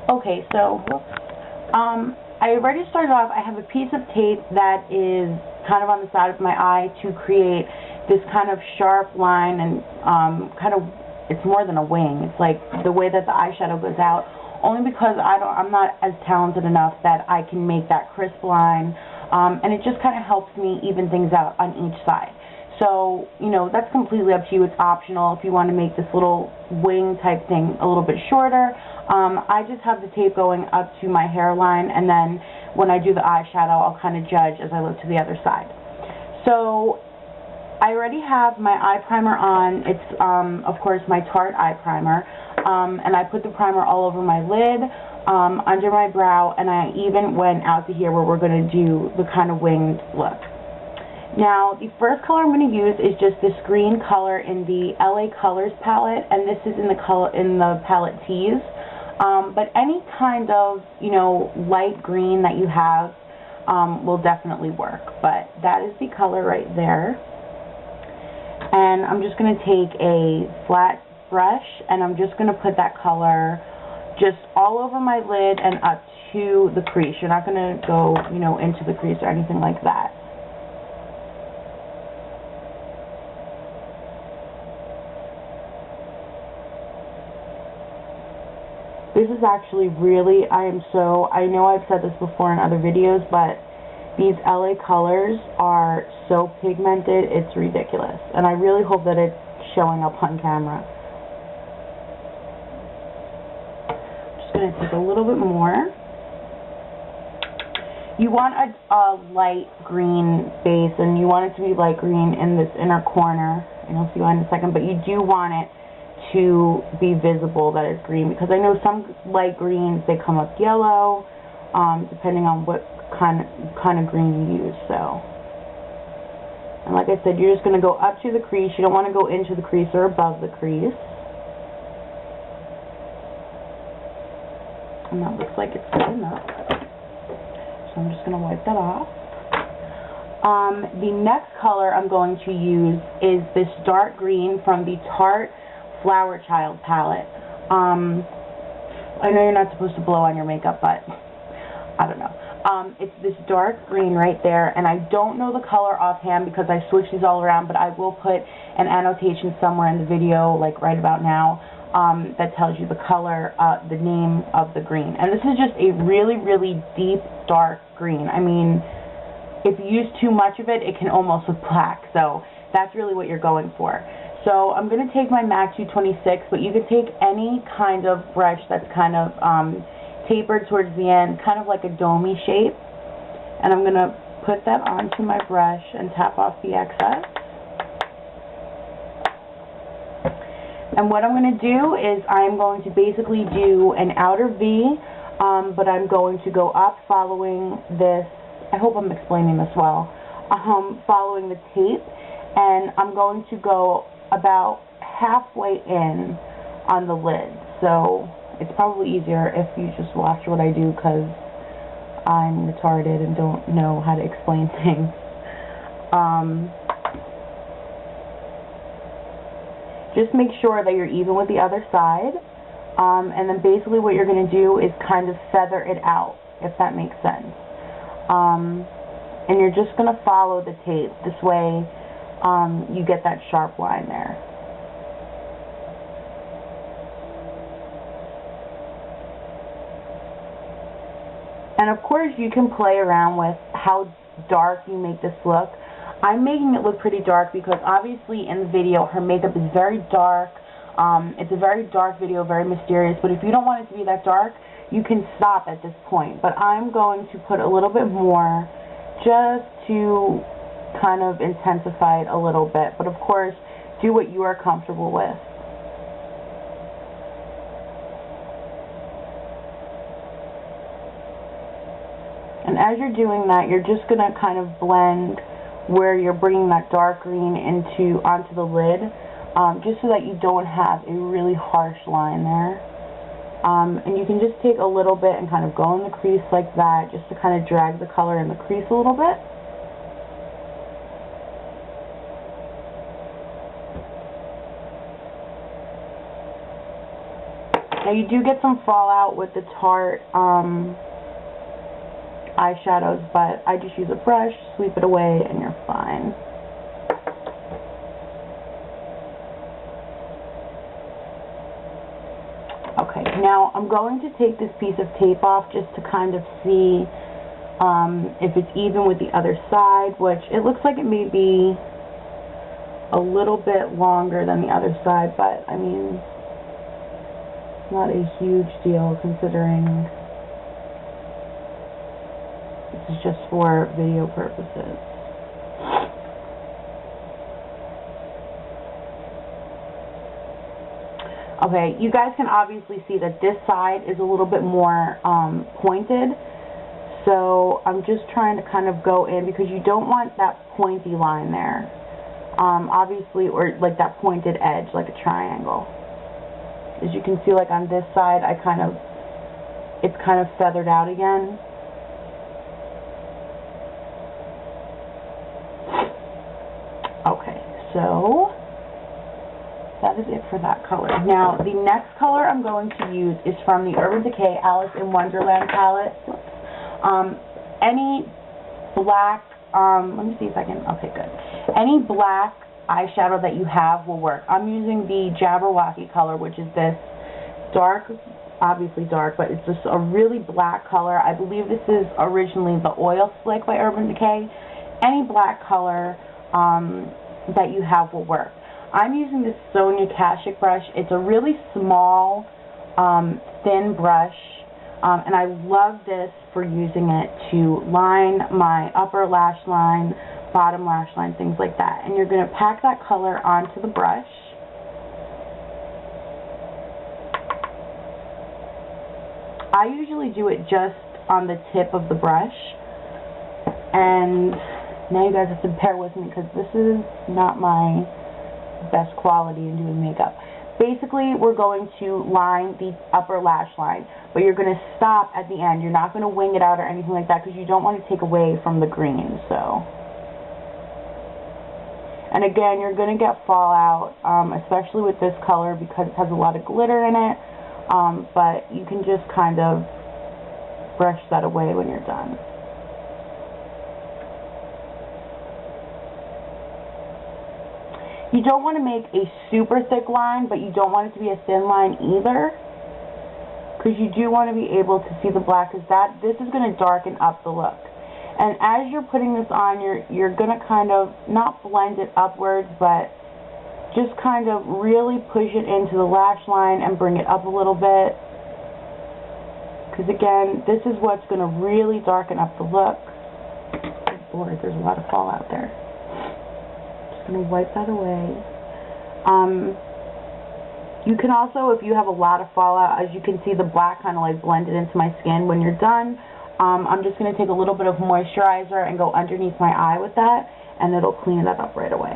Okay, so I already started off. I have a piece of tape that is kind of on the side of my eye to create this kind of sharp line, and it's more than a wing. It's like the way that the eyeshadow goes out, only because I'm not as talented enough that I can make that crisp line, and it just kind of helps me even things out on each side. So, you know, that's completely up to you. It's optional if you want to make this little wing type thing a little bit shorter. I just have the tape going up to my hairline, and then when I do the eyeshadow, I'll kind of judge as I look to the other side. So, I already have my eye primer on. It's, of course, my Tarte eye primer, and I put the primer all over my lid, under my brow, and I even went out to here where we're going to do the kind of winged look. Now, the first color I'm going to use is just this green color in the LA Colors palette, and this is in the palette Tease. But any kind of, you know, light green that you have will definitely work. But that is the color right there. And I'm just going to take a flat brush, and I'm just going to put that color just all over my lid and up to the crease. You're not going to go, you know, into the crease or anything like that. This is actually really, I know I've said this before in other videos, but these LA Colors are so pigmented, it's ridiculous. And I really hope that it's showing up on camera. I'm just going to take a little bit more. You want a light green base, and you want it to be light green in this inner corner. And you'll see why in a second, but you do want it to be visible that it's green, because I know some light greens, they come up yellow, depending on what kind of green you use. So, and like I said, you're just going to go up to the crease. You don't want to go into the crease or above the crease. And that looks like it's good enough. So I'm just going to wipe that off. The next color I'm going to use is this dark green from the Tarte Flower Child palette. I know you're not supposed to blow on your makeup, but I don't know. It's this dark green right there, and I don't know the color offhand because I switched these all around, but I will put an annotation somewhere in the video, like right about now, that tells you the color, the name of the green. And this is just a really, really deep, dark green. I mean, if you use too much of it, it can almost look black, so that's really what you're going for. So I'm going to take my MAC 226, but you can take any kind of brush that's kind of tapered towards the end, kind of like a domey shape. And I'm going to put that onto my brush and tap off the excess. And what I'm going to do is I'm going to basically do an outer V, but I'm going to go up following this. I hope I'm explaining this well. Following the tape, and I'm going to go about halfway in on the lid. So it's probably easier if you just watch what I do, because I'm retarded and don't know how to explain things. Just make sure that you're even with the other side, and then basically what you're going to do is kind of feather it out, if that makes sense. And you're just going to follow the tape. This way you get that sharp line there. And of course you can play around with how dark you make this look. I'm making it look pretty dark because obviously in the video her makeup is very dark. It's a very dark video, very mysterious, but if you don't want it to be that dark, you can stop at this point. But I'm going to put a little bit more just to kind of intensify it a little bit. But of course, do what you are comfortable with. And as you're doing that, you're just going to kind of blend where you're bringing that dark green onto the lid, just so that you don't have a really harsh line there. And you can just take a little bit and kind of go in the crease like that, just to kind of drag the color in the crease a little bit. Now you do get some fallout with the Tarte eyeshadows, but I just use a brush, sweep it away, and you're fine. Okay, now I'm going to take this piece of tape off just to kind of see if it's even with the other side, which it looks like it may be a little bit longer than the other side, but I mean, not a huge deal considering this is just for video purposes. Okay, you guys can obviously see that this side is a little bit more pointed, so I'm just trying to kind of go in because you don't want that pointy line there, obviously, or like that pointed edge, like a triangle. As you can see, like on this side, it's kind of feathered out again. Okay, so that is it for that color. Now, the next color I'm going to use is from the Urban Decay Alice in Wonderland palette. Any black, let me see if I can, okay, good. Any black eyeshadow that you have will work. I'm using the Jabberwocky color, which is this dark, obviously dark, but it's just a really black color. I believe this is originally the Oil Slick by Urban Decay. Any black color that you have will work. I'm using this Sonia Kashuk brush. It's a really small, thin brush, and I love this for using it to line my upper lash line, bottom lash line, things like that. And you're going to pack that color onto the brush. I usually do it just on the tip of the brush, and now you guys have to bear with me because this is not my best quality in doing makeup. Basically, we're going to line the upper lash line, but you're going to stop at the end. You're not going to wing it out or anything like that because you don't want to take away from the green. So, and again, you're going to get fallout, especially with this color because it has a lot of glitter in it, but you can just kind of brush that away when you're done. You don't want to make a super thick line, but you don't want it to be a thin line either, because you do want to be able to see the black, because this is going to darken up the look. And as you're putting this on, you're going to kind of not blend it upwards, but just kind of really push it into the lash line and bring it up a little bit, because again, this is what's going to really darken up the look. Good Lord, there's a lot of fallout there. Going to wipe that away. You can also, if you have a lot of fallout, as you can see, the black kind of like blended into my skin. When you're done, I'm just going to take a little bit of moisturizer and go underneath my eye with that, and it'll clean that up right away.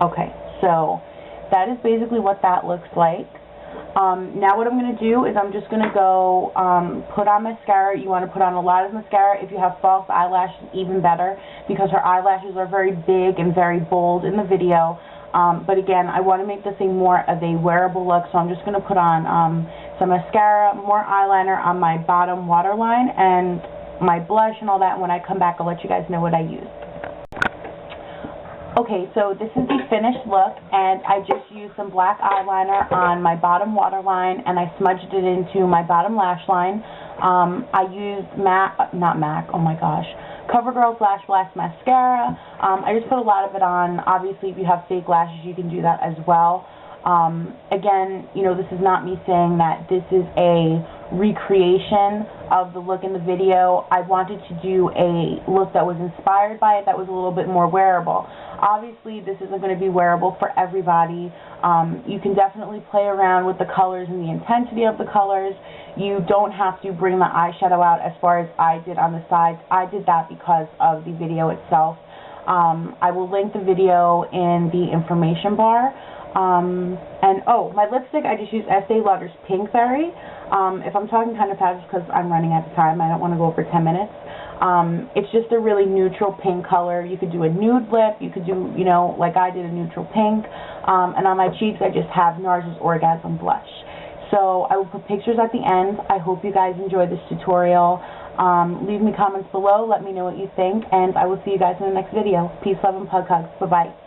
Okay, so that is basically what that looks like. Now what I'm going to do is I'm just going to go put on mascara. You want to put on a lot of mascara. If you have false eyelashes, even better, because her eyelashes are very big and very bold in the video. But again, I want to make this more of a wearable look, so I'm just going to put on some mascara, more eyeliner on my bottom waterline, and my blush and all that. And when I come back, I'll let you guys know what I used. Okay, so this is the finished look, and I just used some black eyeliner on my bottom waterline, and I smudged it into my bottom lash line. I used CoverGirl's Lash Blast Mascara. I just put a lot of it on. Obviously, if you have fake lashes, you can do that as well. Again, you know, this is not me saying that this is a recreation of the look in the video. I wanted to do a look that was inspired by it, that was a little bit more wearable. Obviously, this isn't going to be wearable for everybody. You can definitely play around with the colors and the intensity of the colors. You don't have to bring the eyeshadow out as far as I did on the sides. I did that because of the video itself. I will link the video in the information bar. And, oh, my lipstick, I just used Estee Lauder's Pinkberry. If I'm talking kind of fast, it's because I'm running out of time. I don't want to go over 10 minutes. It's just a really neutral pink color. You could do a nude lip. You could do, you know, like I did, a neutral pink. And on my cheeks, I just have NARS's Orgasm Blush. So I will put pictures at the end. I hope you guys enjoyed this tutorial. Leave me comments below. Let me know what you think. And I will see you guys in the next video. Peace, love, and pug hugs. Bye-bye.